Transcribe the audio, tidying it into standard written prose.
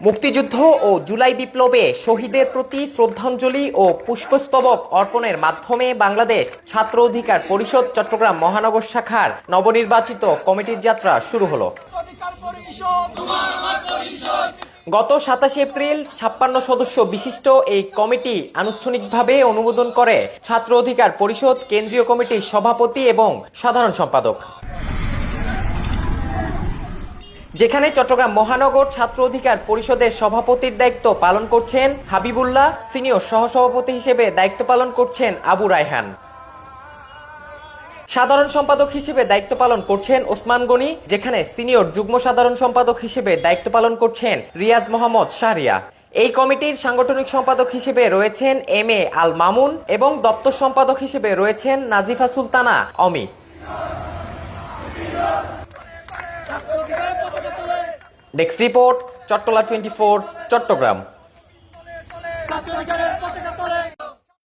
মুক্তিযুদ্ধ ও জুলাই বিপ্লবে শহীদের প্রতি শ্রদ্ধাঞ্জলি ও পুষ্পস্তবক অর্পণের মাধ্যমে বাংলাদেশ ছাত্র অধিকার পরিষদ চট্টগ্রাম মহানগর শাখার নবনির্বাচিত কমিটির যাত্রা শুরু হলো। গত 27 এপ্রিল 56 সদস্য বিশিষ্ট এই কমিটি আনুষ্ঠানিকভাবে অনুমোদন করে ছাত্র অধিকার পরিষদ কেন্দ্রীয় কমিটির সভাপতি এবং সাধারণ সম্পাদক। যেখানে চট্টগ্রাম মহানগর ছাত্র অধিকার পরিষদের সভাপতির দায়িত্ব পালন করছেন হাবিবুল্লাহ, সিনিয়র সহসভাপতি হিসেবে দায়িত্ব পালন করছেন আবু রায়হান, সাধারণ সম্পাদক হিসেবে দায়িত্ব পালন করছেন ওসমান গনি, যেখানে সিনিয়র যুগ্ম সাধারণ সম্পাদক হিসেবে দায়িত্ব পালন করছেন রিয়াজ মোহাম্মদ শাহরিয়া। এই কমিটির সাংগঠনিক সম্পাদক হিসেবে রয়েছেন এম.এ. আল মামুন এবং দপ্তর সম্পাদক হিসেবে রয়েছেন নাজিফা সুলতানা অমি। Desk report, Chattala 24, Chittagong.